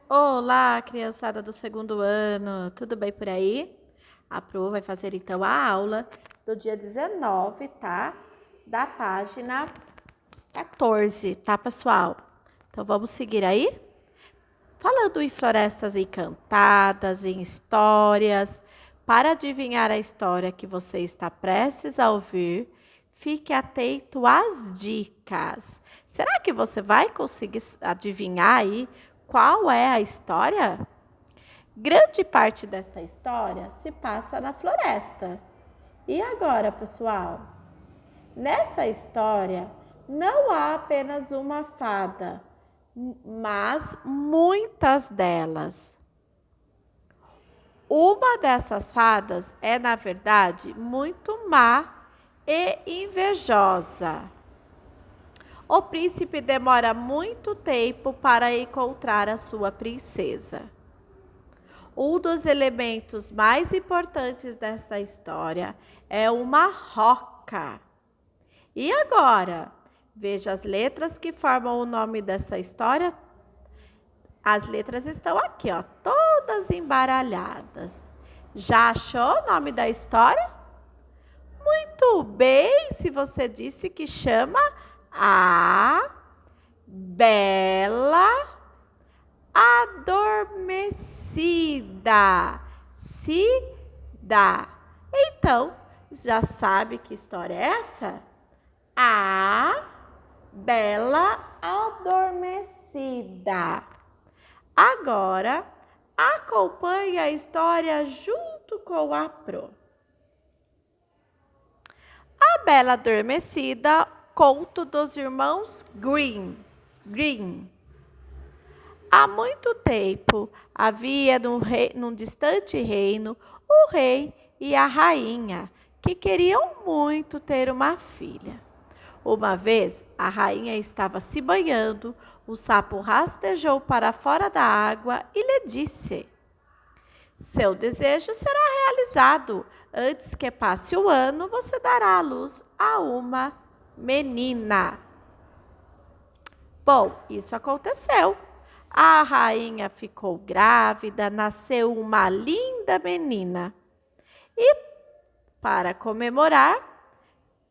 Olá, criançada do segundo ano, tudo bem por aí? A Pro vai fazer então a aula do dia 19, tá? Da página 14, tá, pessoal? Então vamos seguir aí? Falando em florestas encantadas, em histórias, para adivinhar a história que você está prestes a ouvir, fique atento às dicas. Será que você vai conseguir adivinhar aí qual é a história? Grande parte dessa história se passa na floresta. E agora, pessoal? Nessa história, não há apenas uma fada, mas muitas delas. Uma dessas fadas é, na verdade, muito má e invejosa. O príncipe demora muito tempo para encontrar a sua princesa. Um dos elementos mais importantes dessa história é uma roca. E agora? Veja as letras que formam o nome dessa história. As letras estão aqui, ó, todas embaralhadas. Já achou o nome da história? Muito bem, se você disse que chama A Bela Adormecida. Então, já sabe que história é essa? A Bela Adormecida. Agora, acompanhe a história junto com a Pro. A Bela Adormecida, conto dos irmãos Grimm. Há muito tempo havia num distante reino o rei e a rainha, que queriam muito ter uma filha. Uma vez, a rainha estava se banhando, o sapo rastejou para fora da água e lhe disse: seu desejo será realizado. Antes que passe o ano, você dará à luz a uma menina. Bom, isso aconteceu. A rainha ficou grávida, nasceu uma linda menina. E, para comemorar,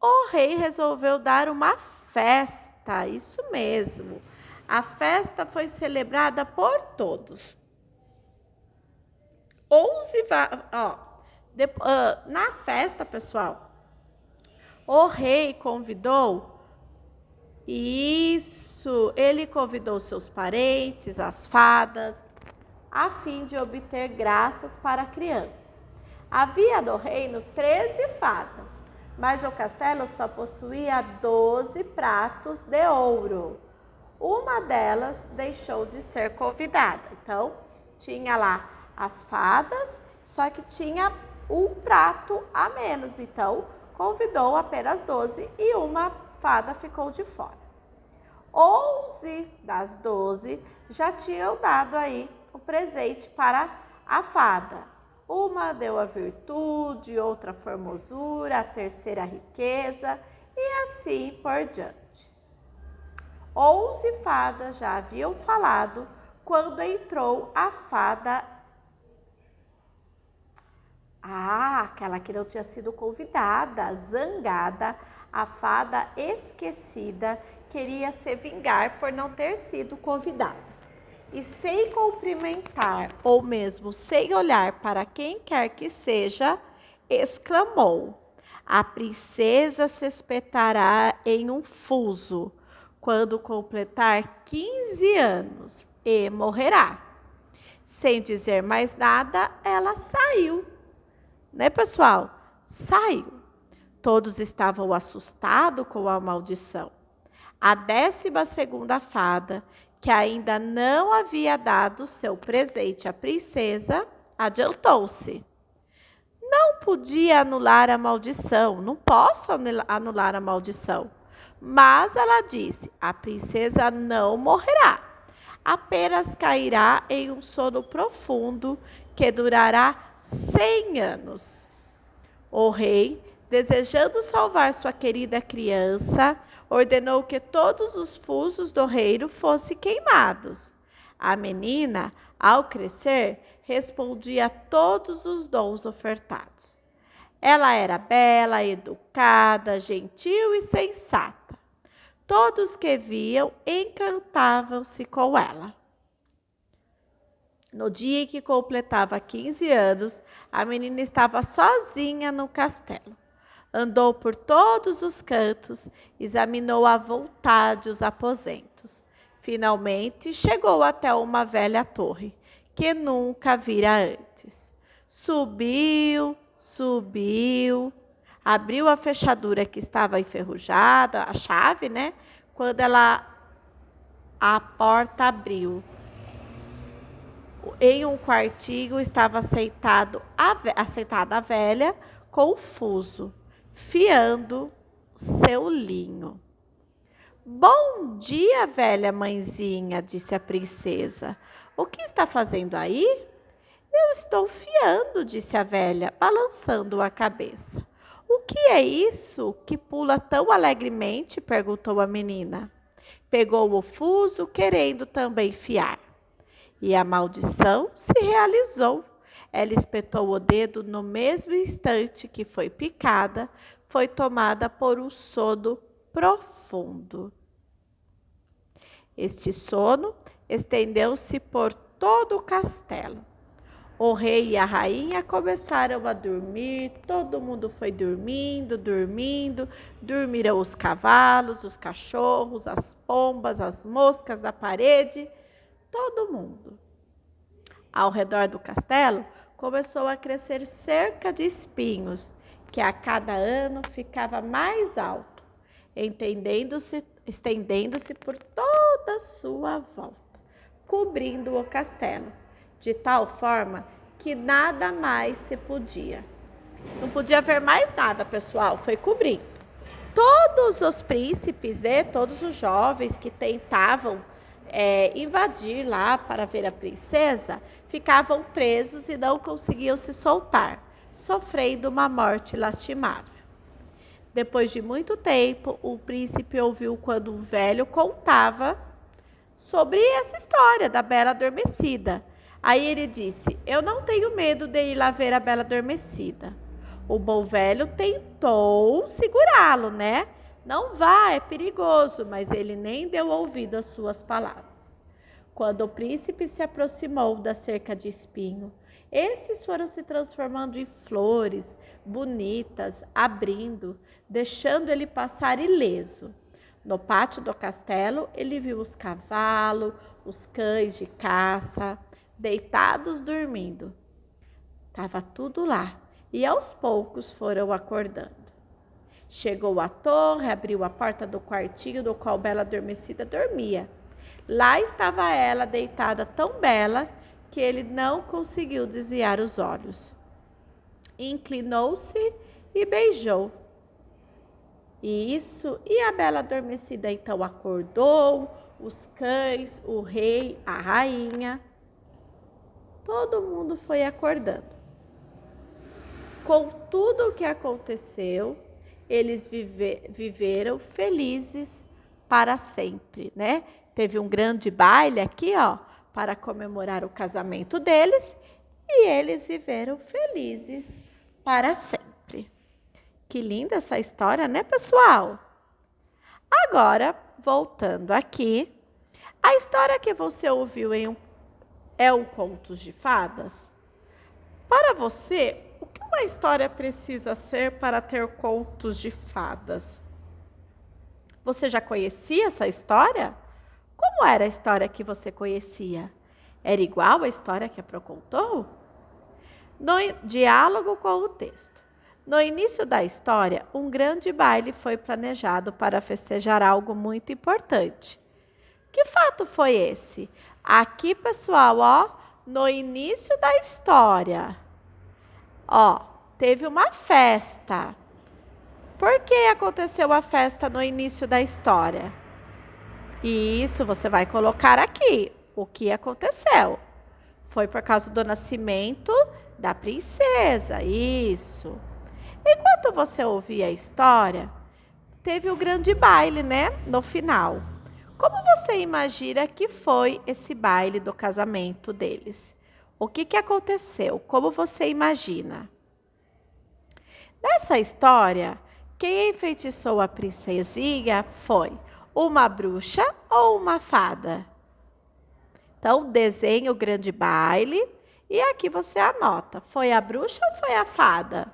o rei resolveu dar uma festa, isso mesmo. A festa foi celebrada por todos. Na festa, pessoal, o rei ele convidou seus parentes, as fadas, a fim de obter graças para a criança. Havia no reino 13 fadas, mas o castelo só possuía 12 pratos de ouro. Uma delas deixou de ser convidada. Então, tinha lá as fadas, só que tinha um prato a menos. Então, convidou apenas 12 e uma fada ficou de fora. 11 das 12 já tinham dado aí o presente para a fada. Uma deu a virtude, outra a formosura, a terceira a riqueza e assim por diante. 11 fadas já haviam falado quando entrou a fada. Aquela que não tinha sido convidada, zangada, a fada esquecida, queria se vingar por não ter sido convidada. E sem cumprimentar, ou mesmo sem olhar para quem quer que seja, exclamou: a princesa se espetará em um fuso quando completar 15 anos e morrerá. Sem dizer mais nada, ela saiu. Né, pessoal? Saiu. Todos estavam assustados com a maldição. A 12ª fada, que ainda não havia dado seu presente à princesa, adiantou-se. Não podia anular a maldição, não posso anular a maldição. Mas ela disse: a princesa não morrerá, apenas cairá em um sono profundo que durará 100 anos. O rei, desejando salvar sua querida criança, ordenou que todos os fusos do reino fossem queimados. A menina, ao crescer, respondia a todos os dons ofertados. Ela era bela, educada, gentil e sensata. Todos que viam encantavam-se com ela. No dia em que completava 15 anos, a menina estava sozinha no castelo. Andou por todos os cantos, examinou à vontade os aposentos. Finalmente chegou até uma velha torre, que nunca vira antes. Subiu, abriu a fechadura que estava enferrujada, a chave, né? Quando a porta abriu. Em um quartinho estava aceitada a velha com o fuso, fiando seu linho. Bom dia, velha mãezinha, disse a princesa. O que está fazendo aí? Eu estou fiando, disse a velha, balançando a cabeça. O que é isso que pula tão alegremente? Perguntou a menina. Pegou o fuso, querendo também fiar. E a maldição se realizou. Ela espetou o dedo no mesmo instante que foi picada, foi tomada por um sono profundo. Este sono estendeu-se por todo o castelo. O rei e a rainha começaram a dormir, todo mundo foi dormindo, dormiram os cavalos, os cachorros, as pombas, as moscas da parede, todo mundo. Ao redor do castelo, começou a crescer cerca de espinhos, que a cada ano ficava mais alto, estendendo-se por toda a sua volta, cobrindo o castelo, de tal forma que nada mais se podia. Não podia ver mais nada, pessoal, foi cobrindo. Todos os príncipes, né, todos os jovens que tentavam invadir lá para ver a princesa, ficavam presos e não conseguiam se soltar, sofrendo uma morte lastimável. Depois de muito tempo, o príncipe ouviu quando o velho contava sobre essa história da Bela Adormecida. Aí ele disse: eu não tenho medo de ir lá ver a Bela Adormecida. O bom velho tentou segurá-lo, né? Não vá, é perigoso, mas ele nem deu ouvido às suas palavras. Quando o príncipe se aproximou da cerca de espinho, esses foram se transformando em flores bonitas, abrindo, deixando ele passar ileso. No pátio do castelo, ele viu os cavalos, os cães de caça, deitados dormindo. Estava tudo lá, e aos poucos foram acordando. Chegou à torre, abriu a porta do quartinho do qual Bela Adormecida dormia. Lá estava ela, deitada tão bela que ele não conseguiu desviar os olhos. Inclinou-se e beijou. E a Bela Adormecida então acordou, os cães, o rei, a rainha. Todo mundo foi acordando. Com tudo o que aconteceu, eles viveram felizes para sempre, né? Teve um grande baile aqui, ó, para comemorar o casamento deles, e eles viveram felizes para sempre. Que linda essa história, né, pessoal? Agora, voltando aqui, a história que você ouviu é um Contos de Fadas? Para você, o que uma história precisa ser para ter contos de fadas? Você já conhecia essa história? Como era a história que você conhecia? Era igual à história que a Pro contou? No diálogo com o texto. No início da história, um grande baile foi planejado para festejar algo muito importante. Que fato foi esse? Aqui, pessoal, ó, no início da história, ó, teve uma festa. Por que aconteceu a festa no início da história? Isso, você vai colocar aqui. O que aconteceu? Foi por causa do nascimento da princesa, isso. Enquanto você ouvia a história, teve o grande baile, né? No final. Como você imagina que foi esse baile do casamento deles? O que aconteceu? Como você imagina? Nessa história, quem enfeitiçou a princesinha foi uma bruxa ou uma fada? Então, desenhe o grande baile e aqui você anota, foi a bruxa ou foi a fada?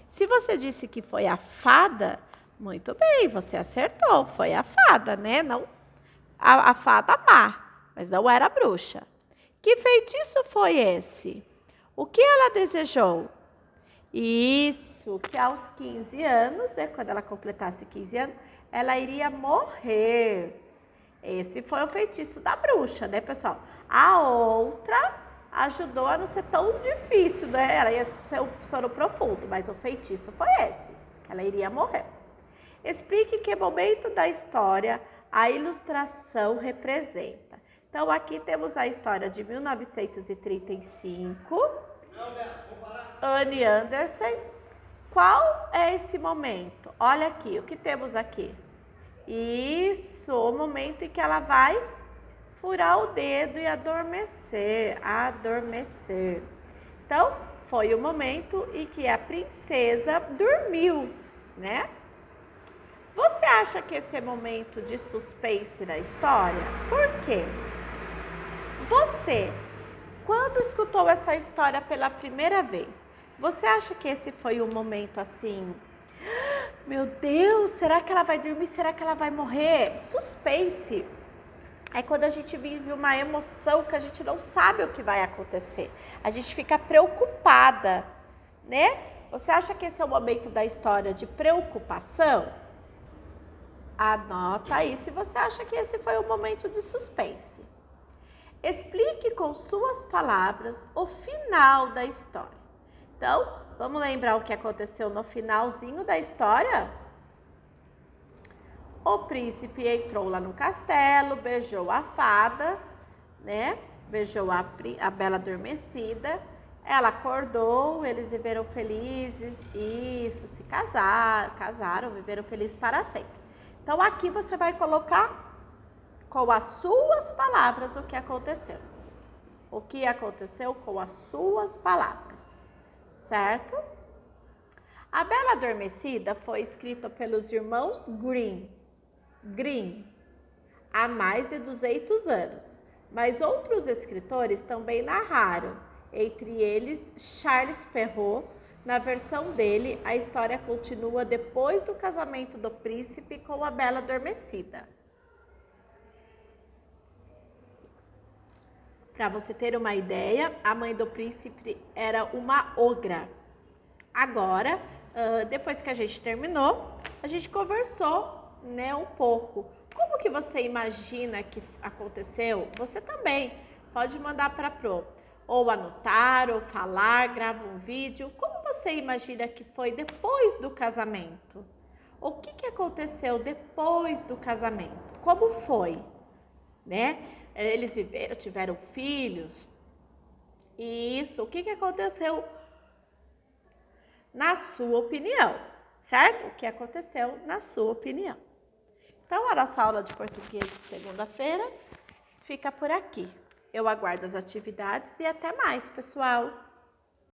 Se você disse que foi a fada, muito bem, você acertou, foi a fada, né? Não a fada má, mas não era a bruxa. Que feitiço foi esse? O que ela desejou? Isso, que aos 15 anos, né, quando ela completasse 15 anos, ela iria morrer. Esse foi o feitiço da bruxa, né, pessoal? A outra ajudou a não ser tão difícil, né? Ela ia ser um sono profundo, mas o feitiço foi esse, que ela iria morrer. Explique que momento da história a ilustração representa. Então, aqui temos a história de 1935, Anne Anderson. Qual é esse momento? Olha aqui, o que temos aqui? Isso, o momento em que ela vai furar o dedo e adormecer, adormecer. Então, foi o momento em que a princesa dormiu, né? Você acha que esse é momento de suspense da história? Por quê? Você, quando escutou essa história pela primeira vez, você acha que esse foi um momento assim, meu Deus, será que ela vai dormir? Será que ela vai morrer? Suspense é quando a gente vive uma emoção que a gente não sabe o que vai acontecer. A gente fica preocupada, né? Você acha que esse é o momento da história de preocupação? Anota aí se você acha que esse foi o momento de suspense. Explique com suas palavras o final da história. Então, vamos lembrar o que aconteceu no finalzinho da história? O príncipe entrou lá no castelo, beijou a fada, né? Beijou a bela adormecida. Ela acordou, eles viveram felizes, isso, se casaram, viveram felizes para sempre. Então, aqui você vai colocar com as suas palavras o que aconteceu. O que aconteceu com as suas palavras, certo? A Bela Adormecida foi escrita pelos irmãos Grimm, há mais de 200 anos, mas outros escritores também narraram, entre eles Charles Perrault. Na versão dele, a história continua depois do casamento do príncipe com a Bela Adormecida. Para você ter uma ideia, a mãe do príncipe era uma ogra. Agora, depois que a gente terminou, a gente conversou, né, um pouco. Como que você imagina que aconteceu? Você também pode mandar para a Pro. Ou anotar, ou falar, grava um vídeo. Como você imagina que foi depois do casamento? O que aconteceu depois do casamento? Como foi? Né? Eles viveram, tiveram filhos? Isso, o que aconteceu na sua opinião? Certo? O que aconteceu na sua opinião? Então, a nossa aula de português de segunda-feira fica por aqui. Eu aguardo as atividades e até mais, pessoal!